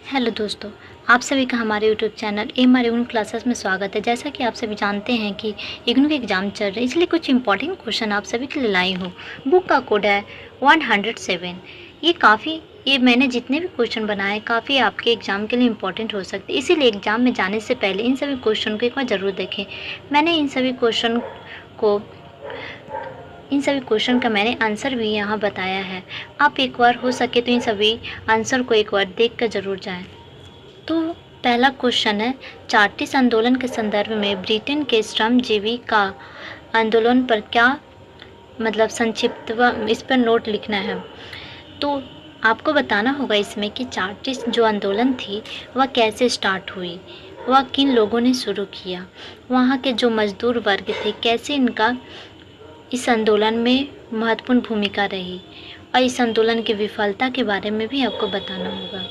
Hello दोस्तों, आप सभी का हमारे YouTube channel MR IGNOU classes में स्वागत है। जैसा कि आप सभी जानते हैं कि इग्नू के एग्ज़ाम चल रहे हैं, इसलिए कुछ इंपॉर्टेंट क्वेश्चन आप सभी के लिए लाई हूँ। बुक का कोड है 107। ये मैंने जितने भी क्वेश्चन बनाए काफ़ी आपके एग्ज़ाम के लिए इंपॉर्टेंट हो सकते हैं, इसीलिए एग्ज़ाम में जाने से पहले इन सभी क्वेश्चन को एक बार ज़रूर देखें। मैंने इन सभी क्वेश्चन का मैंने आंसर भी यहाँ बताया है। आप एक बार हो सके तो इन सभी आंसर को एक बार देख कर ज़रूर जाएं। तो पहला क्वेश्चन है, चार्टिस्ट आंदोलन के संदर्भ में ब्रिटेन के श्रमजीवी का आंदोलन पर क्या संक्षिप्त इस पर नोट लिखना है। तो आपको बताना होगा इसमें कि चार्टिस्ट जो आंदोलन थी वह कैसे स्टार्ट हुई, वह किन लोगों ने शुरू किया, वहाँ के जो मजदूर वर्ग थे कैसे इनका इस आंदोलन में महत्वपूर्ण भूमिका रही, और इस आंदोलन की विफलता के बारे में भी आपको बताना होगा।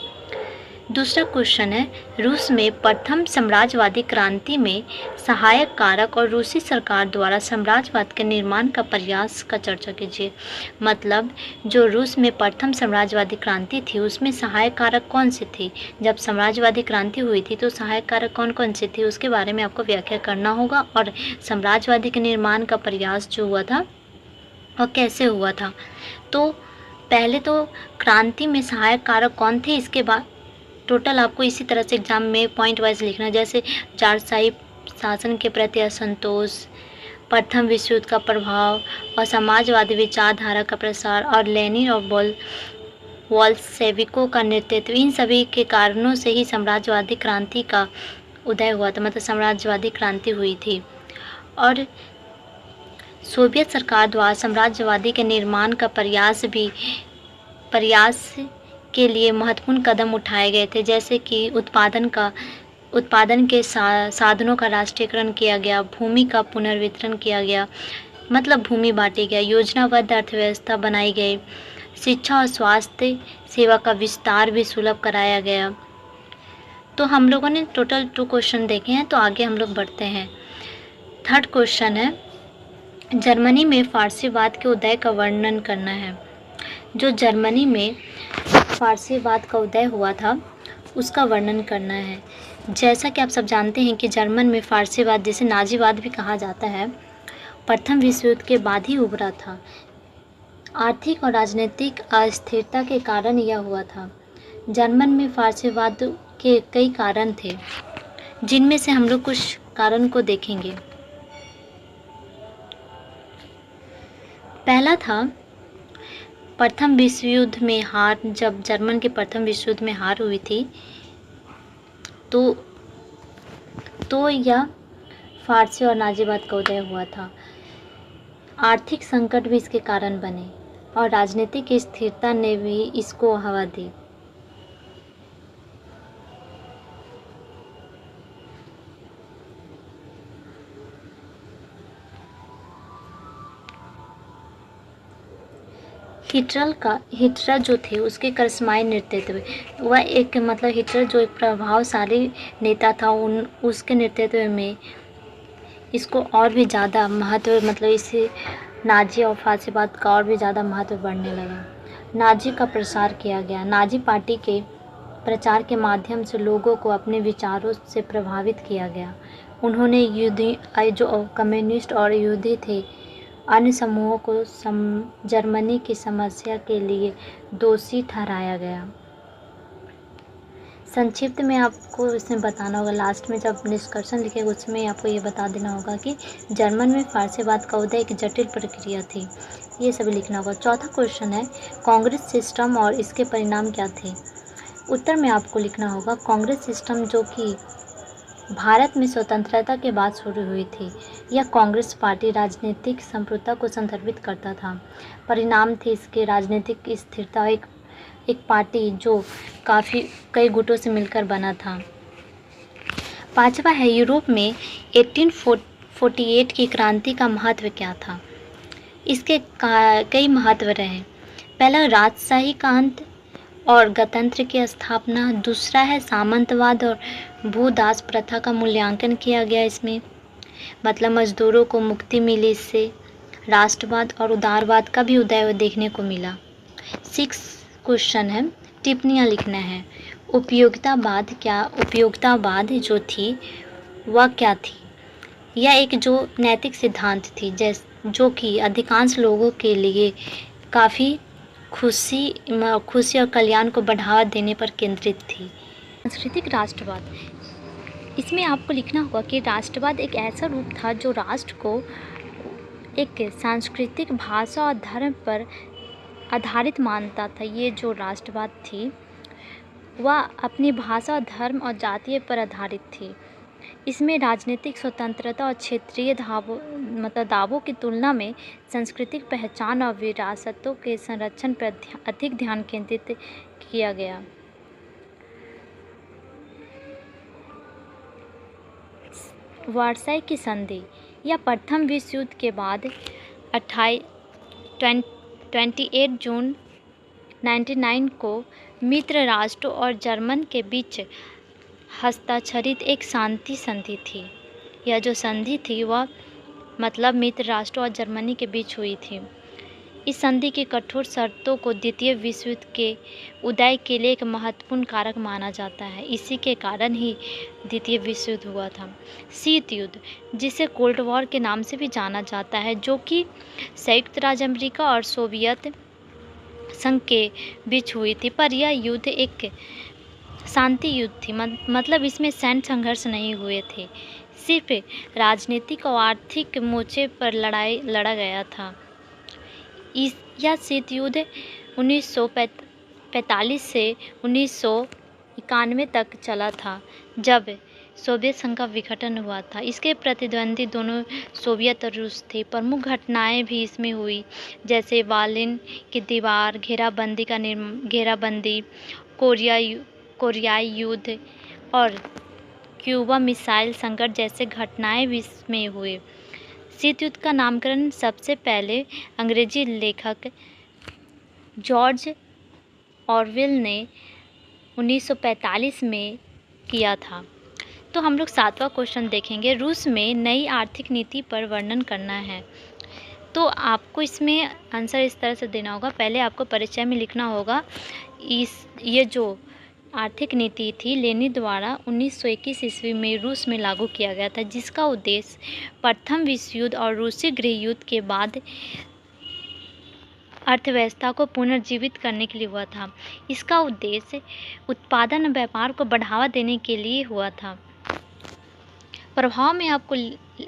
दूसरा क्वेश्चन है, रूस में प्रथम साम्राज्यवादी क्रांति में सहायक कारक और रूसी सरकार द्वारा साम्राज्यवाद के निर्माण का प्रयास का चर्चा कीजिए। मतलब जो रूस में प्रथम साम्राज्यवादी क्रांति थी उसमें सहायक कारक कौन से थे। जब साम्राज्यवादी क्रांति हुई थी तो सहायक कारक कौन कौन से थे उसके बारे में आपको व्याख्या करना होगा, और साम्राज्यवादी के निर्माण का प्रयास जो हुआ था वह कैसे हुआ था। तो पहले तो क्रांति में सहायक कारक कौन थे, इसके बाद टोटल आपको इसी तरह से एग्जाम में पॉइंट वाइज लिखना है, जैसे जारशाही शासन के प्रति असंतोष, प्रथम विश्व युद्ध का प्रभाव और समाजवादी विचारधारा का प्रसार, और लेनिन और बोल्शेविकों का नेतृत्व। इन सभी के कारणों से ही साम्राज्यवादी क्रांति का उदय हुआ था, मतलब साम्राज्यवादी क्रांति हुई थी। और सोवियत सरकार द्वारा साम्राज्यवादी के निर्माण का प्रयास के लिए महत्वपूर्ण कदम उठाए गए थे, जैसे कि उत्पादन के साधनों का राष्ट्रीयकरण किया गया, भूमि का पुनर्वितरण किया गया, मतलब भूमि बांटी गया, योजनाबद्ध अर्थव्यवस्था बनाई गई, शिक्षा और स्वास्थ्य सेवा का विस्तार भी सुलभ कराया गया। तो हम लोगों ने टोटल 2 क्वेश्चन देखे हैं, तो आगे हम लोग बढ़ते हैं। थर्ड क्वेश्चन है, जर्मनी में फारसीवाद के उदय का वर्णन करना है। जो जर्मनी में फारसीवाद का उदय हुआ था उसका वर्णन करना है। जैसा कि आप सब जानते हैं कि जर्मन में फारसीवाद, जिसे नाजीवाद भी कहा जाता है, प्रथम विश्व युद्ध के बाद ही उभरा था। आर्थिक और राजनीतिक अस्थिरता के कारण यह हुआ था। जर्मन में फारसीवाद के कई कारण थे, जिनमें से हम लोग कुछ कारण को देखेंगे। पहला था प्रथम विश्व युद्ध में हार। जब जर्मन के प्रथम विश्व युद्ध में हार हुई थी तो यह फारसी और नाजीवाद का उदय हुआ था। आर्थिक संकट भी इसके कारण बने और राजनीतिक स्थिरता ने भी इसको हवा दी। हिटलर जो थे उसके करिश्माई नेतृत्व, वह एक हिटलर जो एक प्रभावशाली नेता था, उसके नेतृत्व में इसको और भी ज़्यादा महत्व, इसे नाजी और फारसीवाद का और भी ज़्यादा महत्व बढ़ने लगा। नाजी का प्रसार किया गया। नाजी पार्टी के प्रचार के माध्यम से लोगों को अपने विचारों से प्रभावित किया गया। उन्होंने जो कम्युनिस्ट और यहूदी थे अन्य समूहों को जर्मनी की समस्या के लिए दोषी ठहराया गया। संक्षिप्त में आपको इसमें बताना होगा, लास्ट में जब निष्कर्षण लिखेगा उसमें आपको ये बता देना होगा कि जर्मन में फारसीवाद का उदय एक जटिल प्रक्रिया थी। ये सभी लिखना होगा। चौथा क्वेश्चन है, कांग्रेस सिस्टम और इसके परिणाम क्या थे। उत्तर में आपको लिखना होगा, कांग्रेस सिस्टम जो कि भारत में स्वतंत्रता के बाद शुरू हुई थी, यह कांग्रेस पार्टी राजनीतिक संप्रभुता को संदर्भित करता था। परिणाम थे इसके राजनीतिक स्थिरता, एक पार्टी जो कई गुटों से मिलकर बना था। पांचवा है, यूरोप में 1848 की क्रांति का महत्व क्या था। इसके कई महत्व रहे। पहला, राजशाही का अंत और गणतंत्र की स्थापना। दूसरा है, सामंतवाद और भूदास प्रथा का मूल्यांकन किया गया इसमें, मतलब मजदूरों को मुक्ति मिली इससे। राष्ट्रवाद और उदारवाद का भी उदय देखने को मिला। 6 क्वेश्चन है, टिप्पणियाँ लिखना है। उपयोगितावाद जो थी वह क्या थी? यह एक जो नैतिक सिद्धांत थी जो कि अधिकांश लोगों के लिए काफ़ी खुशी और कल्याण को बढ़ावा देने पर केंद्रित थी। सांस्कृतिक राष्ट्रवाद, इसमें आपको लिखना होगा कि राष्ट्रवाद एक ऐसा रूप था जो राष्ट्र को एक सांस्कृतिक भाषा और धर्म पर आधारित मानता था। ये जो राष्ट्रवाद थी वह अपनी भाषा, धर्म और जातीय पर आधारित थी। इसमें राजनीतिक स्वतंत्रता और क्षेत्रीय दावों की तुलना में सांस्कृतिक पहचान और विरासतों के संरक्षण पर अधिक ध्यान केंद्रित किया गया। वर्साई की संधि या प्रथम विश्व युद्ध के बाद 28 जून 1999 को मित्र राष्ट्रों और जर्मन के बीच हस्ताक्षरित एक शांति संधि थी। यह जो संधि थी वह मतलब मित्र राष्ट्रों और जर्मनी के बीच हुई थी। इस संधि की कठोर शर्तों को द्वितीय विश्व युद्ध के उदय के लिए एक महत्वपूर्ण कारक माना जाता है। इसी के कारण ही द्वितीय विश्व युद्ध हुआ था। शीत युद्ध, जिसे कोल्ड वॉर के नाम से भी जाना जाता है, जो कि संयुक्त राज्य अमेरिका और सोवियत संघ के बीच हुई थी, पर यह युद्ध एक शांति युद्ध थी। मतलब इसमें सैन्य संघर्ष नहीं हुए थे, सिर्फ राजनीतिक और आर्थिक मोर्चे पर लड़ा गया था। यह शीत युद्ध 1945 से 1991 तक चला था, जब सोवियत संघ का विघटन हुआ था। इसके प्रतिद्वंदी दोनों सोवियत और रूस थे। प्रमुख घटनाएं भी इसमें हुई, जैसे बर्लिन की दीवार, घेराबंदी, कोरियाई युद्ध और क्यूबा मिसाइल संकट जैसे घटनाएं भी इसमें हुए। शीत युद्ध का नामकरण सबसे पहले अंग्रेजी लेखक जॉर्ज ऑरवेल ने 1945 में किया था। तो हम लोग 7वां क्वेश्चन देखेंगे। रूस में नई आर्थिक नीति पर वर्णन करना है। तो आपको इसमें आंसर इस तरह से देना होगा। पहले आपको परिचय में लिखना होगा ये जो आर्थिक नीति थी लेनिन द्वारा 1921 ईस्वी में रूस में लागू किया गया था, जिसका उद्देश्य प्रथम विश्व युद्ध और रूसी गृह युद्ध के बाद अर्थव्यवस्था को पुनर्जीवित करने के लिए हुआ था। इसका उद्देश्य उत्पादन और व्यापार को बढ़ावा देने के लिए हुआ था। प्रभाव में आपको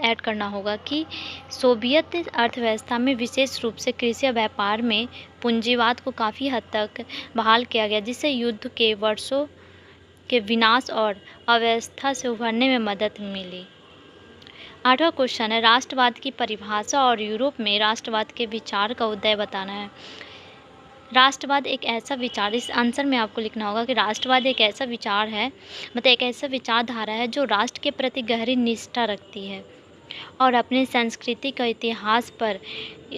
ऐड करना होगा कि सोवियत अर्थव्यवस्था में विशेष रूप से कृषि और व्यापार में पूंजीवाद को काफ़ी हद तक बहाल किया गया, जिससे युद्ध के वर्षों के विनाश और अव्यवस्था से उभरने में मदद मिली। 8वां क्वेश्चन है, राष्ट्रवाद की परिभाषा और यूरोप में राष्ट्रवाद के विचार का उदय बताना है। राष्ट्रवाद एक ऐसा विचार, इस आंसर में आपको लिखना होगा कि राष्ट्रवाद एक ऐसा विचार है, मतलब एक ऐसा विचारधारा है जो राष्ट्र के प्रति गहरी निष्ठा रखती है और अपनी संस्कृति का इतिहास पर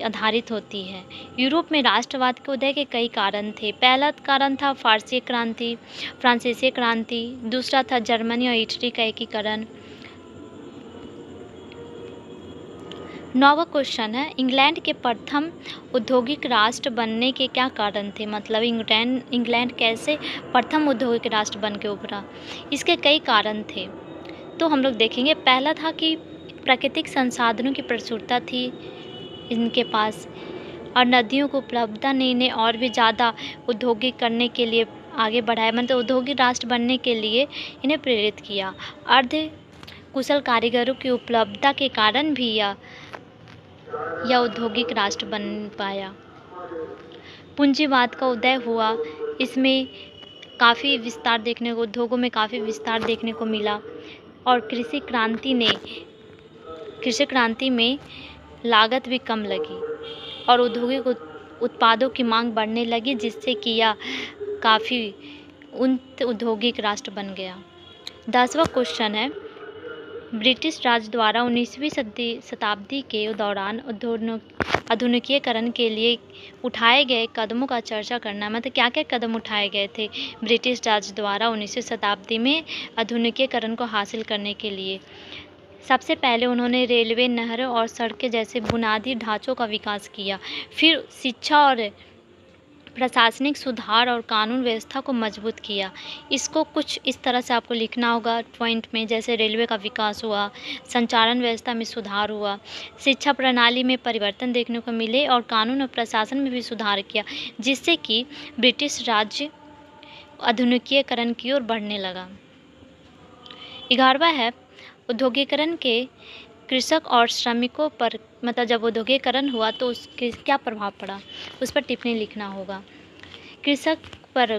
आधारित होती है। यूरोप में राष्ट्रवाद के उदय के कई कारण थे। पहला कारण था फ्रांसीसी क्रांति, दूसरा था जर्मनी और इटली का एकीकरण। 9वां क्वेश्चन है, इंग्लैंड के प्रथम औद्योगिक राष्ट्र बनने के क्या कारण थे? मतलब इंग्लैंड कैसे प्रथम औद्योगिक राष्ट्र बन के उभरा? इसके कई कारण थे, तो हम लोग देखेंगे। पहला था कि प्राकृतिक संसाधनों की प्रचुरता थी इनके पास, और नदियों को उपलब्धता ने इन्हें और भी ज़्यादा औद्योगिक करने के लिए आगे बढ़ाया, मतलब औद्योगिक राष्ट्र बनने के लिए इन्हें प्रेरित किया। अर्ध कुशल कारीगरों की उपलब्धता के कारण भी यह औद्योगिक राष्ट्र बन पाया। पूंजीवाद का उदय हुआ, इसमें काफ़ी विस्तार देखने को, उद्योगों में काफ़ी विस्तार देखने को मिला, और कृषि क्रांति में लागत भी कम लगी और औद्योगिक उत्पादों की मांग बढ़ने लगी, जिससे कि यह काफ़ी उन्नत औद्योगिक राष्ट्र बन गया। 10वां क्वेश्चन है, ब्रिटिश राज द्वारा 19वीं शताब्दी के दौरान आधुनिकीकरण के लिए उठाए गए कदमों का चर्चा करना। मतलब क्या क्या कदम उठाए गए थे ब्रिटिश राज द्वारा 19वीं शताब्दी में आधुनिकीकरण को हासिल करने के लिए? सबसे पहले उन्होंने रेलवे, नहरों और सड़कें जैसे बुनियादी ढांचों का विकास किया। फिर शिक्षा और प्रशासनिक सुधार और कानून व्यवस्था को मजबूत किया। इसको कुछ इस तरह से आपको लिखना होगा पॉइंट में, जैसे रेलवे का विकास हुआ, संचालन व्यवस्था में सुधार हुआ, शिक्षा प्रणाली में परिवर्तन देखने को मिले और कानून और प्रशासन में भी सुधार किया, जिससे कि ब्रिटिश राज्य आधुनिकीकरण की ओर बढ़ने लगा। 11वां है औद्योगिकरण के कृषक और श्रमिकों पर, मतलब जब औद्योगिकरण हुआ तो उसके क्या प्रभाव पड़ा, उस पर टिप्पणी लिखना होगा। कृषक पर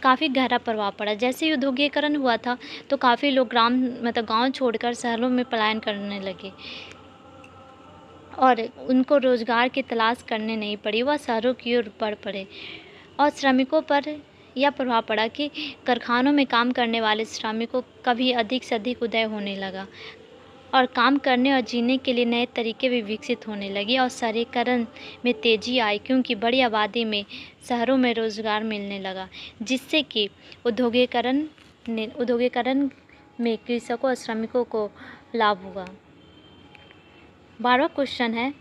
काफ़ी गहरा प्रभाव पड़ा। जैसे ही औद्योगिकरण हुआ था तो काफ़ी लोग गांव छोड़कर शहरों में पलायन करने लगे और उनको रोज़गार की तलाश करने नहीं पड़ी, वह शहरों की ओर बढ़ पड़े। और श्रमिकों पर यह प्रभाव पड़ा कि कारखानों में काम करने वाले श्रमिकों का भी अधिक से अधिक उदय होने लगा और काम करने और जीने के लिए नए तरीके भी विकसित होने लगे और शहरीकरण में तेज़ी आई, क्योंकि बड़ी आबादी में शहरों में रोज़गार मिलने लगा, जिससे कि औद्योगिकरण में कृषकों और श्रमिकों को लाभ हुआ। 12वां क्वेश्चन है,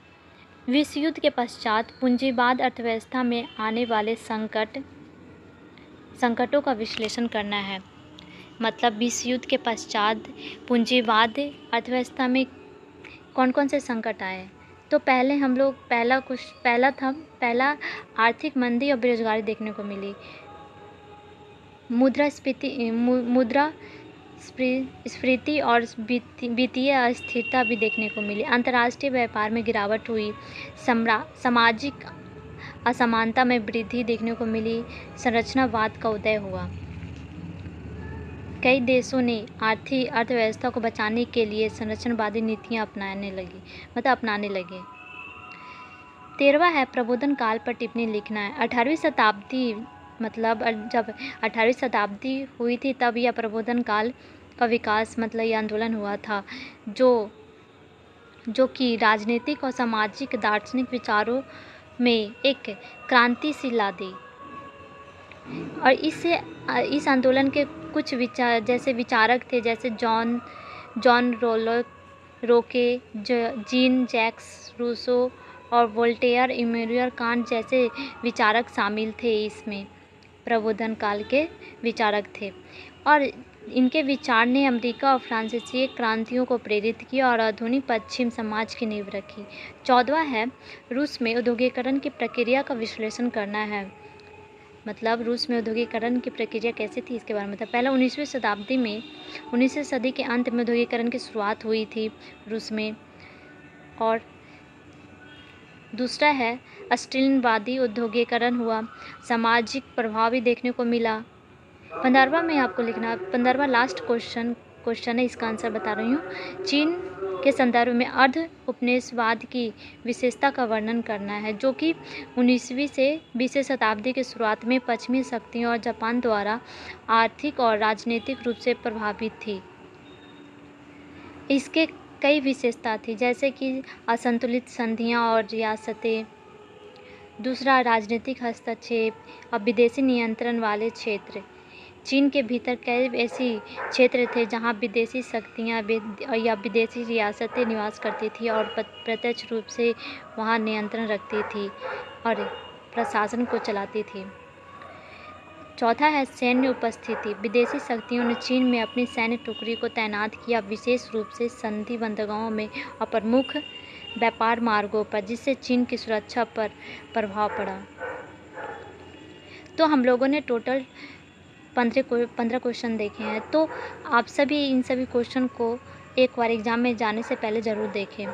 विश्व युद्ध के पश्चात पूंजीवाद अर्थव्यवस्था में आने वाले संकटों का विश्लेषण करना है। मतलब विश्व युद्ध के पश्चात पूंजीवाद अर्थव्यवस्था में कौन कौन से संकट आए। तो पहले हम लोग पहला आर्थिक मंदी और बेरोजगारी देखने को मिली। मुद्रास्फीति और वित्तीय अस्थिरता भी देखने को मिली। अंतर्राष्ट्रीय व्यापार में गिरावट हुई। सामाजिक असमानता में वृद्धि देखने को मिली। संरचनावाद का उदय हुआ। कई देशों ने अर्थव्यवस्था को बचाने के लिए संरचनावादी नीतियां अपनाने लगे। 13वां है प्रबोधन काल पर टिप्पणी लिखना है। 18वीं शताब्दी, मतलब जब 18वीं शताब्दी हुई थी तब यह प्रबोधन काल का विकास, मतलब यह आंदोलन हुआ था जो कि राजनीतिक और सामाजिक दार्शनिक विचारों में एक क्रांति सी ला दी। और इस आंदोलन के कुछ विचारक थे, जैसे जॉन रोके, जीन जैक्स रूसो और वोल्टेयर, इमैनुएल कांट जैसे विचारक शामिल थे। इसमें प्रबोधन काल के विचारक थे और इनके विचार ने अमेरिका और फ्रांसीसी क्रांतियों को प्रेरित किया और आधुनिक पश्चिम समाज की नींव रखी। 14वां है रूस में औद्योगिकरण की प्रक्रिया का विश्लेषण करना है। मतलब रूस में औद्योगिकरण की प्रक्रिया कैसी थी इसके बारे में। पहला 19वीं सदी के अंत में औद्योगिकरण की शुरुआत हुई थी रूस में। और दूसरा है स्टालिनवादी औद्योगिकरण हुआ। सामाजिक प्रभाव भी देखने को मिला। 15वां में आपको लिखना, 15वां लास्ट क्वेश्चन है, इसका आंसर बता रही हूँ। चीन के संदर्भ में अर्ध उपनिवेशवाद की विशेषता का वर्णन करना है, जो कि 19वीं से 20वीं शताब्दी की शुरुआत में पश्चिमी शक्तियों और जापान द्वारा आर्थिक और राजनीतिक रूप से प्रभावित थी। इसके कई विशेषता थी, जैसे कि असंतुलित संधियां और रियासतें, दूसरा राजनीतिक हस्तक्षेप और विदेशी नियंत्रण वाले क्षेत्र। चीन के भीतर कई ऐसी क्षेत्र थे जहां विदेशी शक्तियां या विदेशी रियासतें निवास करती थी और प्रत्यक्ष रूप से वहां नियंत्रण रखती थी और प्रशासन को चलाती थी। चौथा है सैन्य उपस्थिति। विदेशी शक्तियों ने चीन में अपनी सैन्य टुकड़ी को तैनात किया, विशेष रूप से संधि बंदरगाहों में और प्रमुख व्यापार मार्गों पर, जिससे चीन की सुरक्षा पर प्रभाव पड़ा। तो हम लोगों ने टोटल 15 क्वेश्चन देखे हैं। तो आप सभी इन सभी क्वेश्चन को एक बार एग्ज़ाम में जाने से पहले ज़रूर देखें।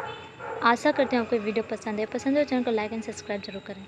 आशा करते हैं आपको वीडियो पसंद है तो चैनल को लाइक एंड सब्सक्राइब जरूर करें।